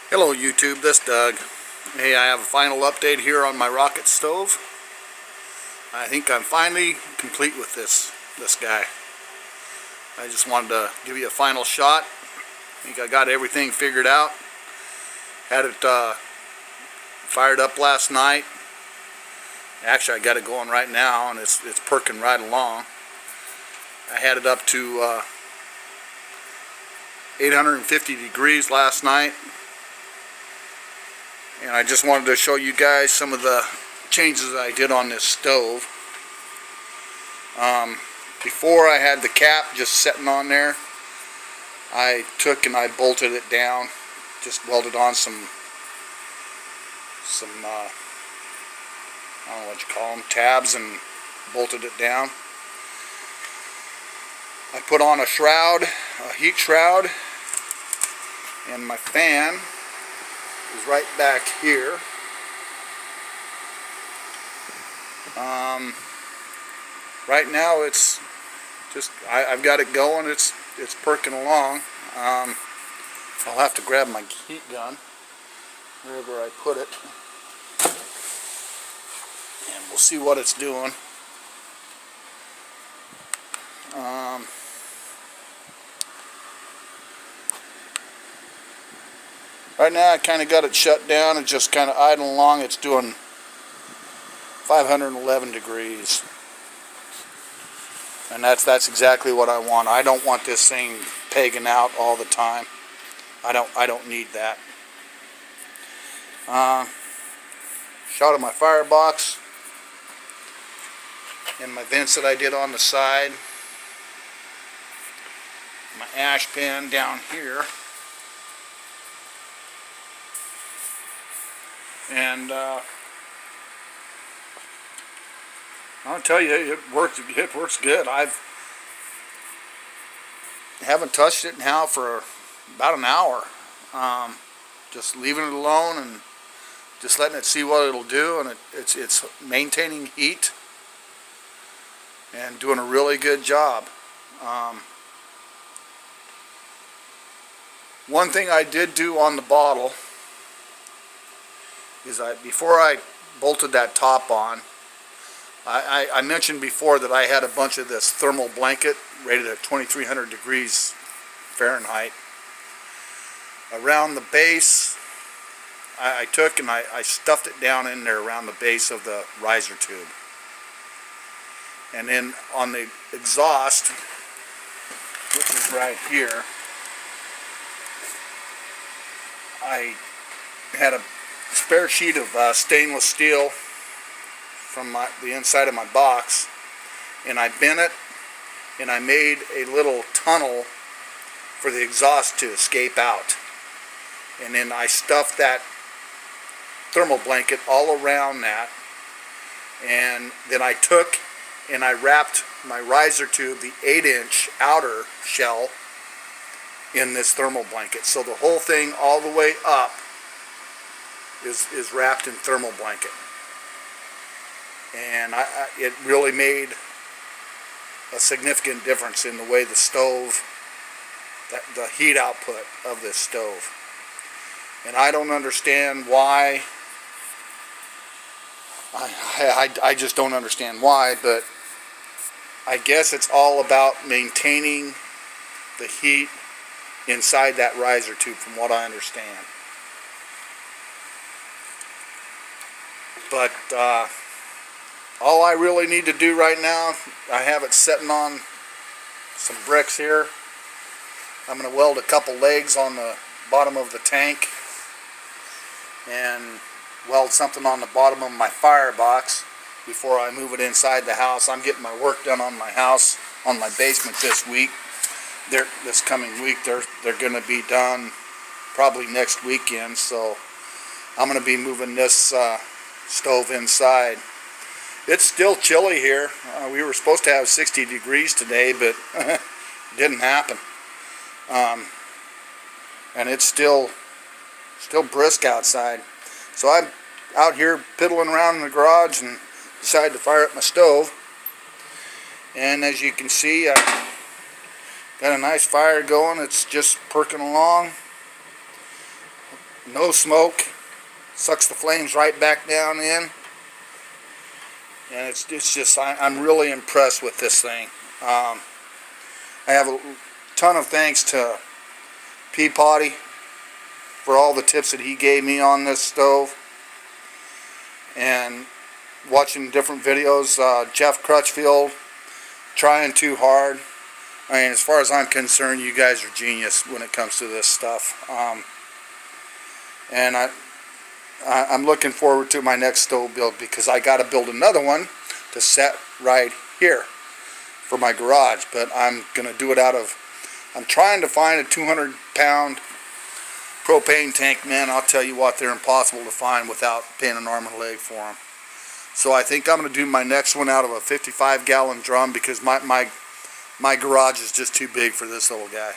Hello YouTube, this is Doug. Hey, I have a final update here on my rocket stove. I think I'm finally complete with this guy. I just wanted to give you a final shot. I think I got everything figured out. Had it fired up last night. Actually, I got it going right now, and it's perking right along. I had it up to 850 degrees last night. And I just wanted to show you guys some of the changes I did on this stove. Before I had the cap just sitting on there, I took and I bolted it down, just welded on some I don't know what you call them, tabs, and bolted it down. I put on a shroud, a heat shroud, and my fan is right back here. Right now it's just I've got it going. It's perking along. I'll have to grab my heat gun wherever I put it, and we'll see what it's doing. Right now I kind of got it shut down and just kind of idling along. It's doing 511 degrees. And that's exactly what I want. I don't want this thing pegging out all the time. I don't need that. Shot of my firebox and my vents that I did on the side. My ash pan down here. And I'll tell you, it works good. I haven't touched it now for about an hour. Just leaving it alone and just letting it see what it'll do, and it's maintaining heat and doing a really good job. One thing I did do on the bottle is before I bolted that top on, I mentioned before that I had a bunch of this thermal blanket rated at 2300 degrees Fahrenheit. Around the base, I took and I stuffed it down in there around the base of the riser tube. And then on the exhaust, which is right here, I had a spare sheet of stainless steel from the inside of my box, and I bent it and I made a little tunnel for the exhaust to escape out. And then I stuffed that thermal blanket all around that, and then I took and I wrapped my riser tube, the 8-inch outer shell, in this thermal blanket. So the whole thing all the way up is wrapped in thermal blanket. And it really made a significant difference in the way the stove, the heat output of this stove. And I don't understand why. I just don't understand why, but I guess it's all about maintaining the heat inside that riser tube, from what I understand. But all I really need to do right now, I have it sitting on some bricks here. I'm going to weld a couple legs on the bottom of the tank and weld something on the bottom of my firebox before I move it inside the house. I'm getting my work done on my house, on my basement this week. This coming week, they're going to be done probably next weekend. So I'm going to be moving this stove inside. It's still chilly here. We were supposed to have 60 degrees today, but it didn't happen. And it's still brisk outside. So I'm out here piddling around in the garage and decided to fire up my stove. And as you can see, I got a nice fire going. It's just perking along. no smoke, sucks the flames right back down in, and it's just I'm really impressed with this thing. I have a ton of thanks to Peabody for all the tips that he gave me on this stove, and watching different videos. Jeff Crutchfield, Trying Too Hard. I mean, as far as I'm concerned, you guys are genius when it comes to this stuff. And I'm looking forward to my next stove build, because I got to build another one to set right here for my garage. But I'm going to do it out of, I'm trying to find a 200-pound propane tank. Man, I'll tell you what, they're impossible to find without paying an arm and a leg for them. So I think I'm going to do my next one out of a 55-gallon drum, because my garage is just too big for this little guy.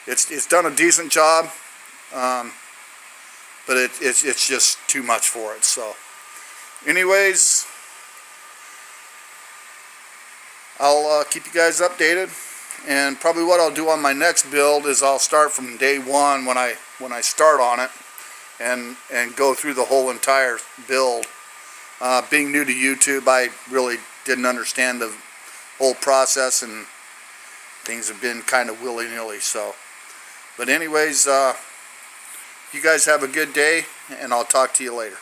It's done a decent job, but it's just too much for it. So anyways, I'll keep you guys updated, and probably what I'll do on my next build is I'll start from day one when I start on it, and go through the whole entire build. Being new to YouTube, I really didn't understand the whole process, and things have been kind of willy-nilly. So, but anyways, you guys have a good day, and I'll talk to you later.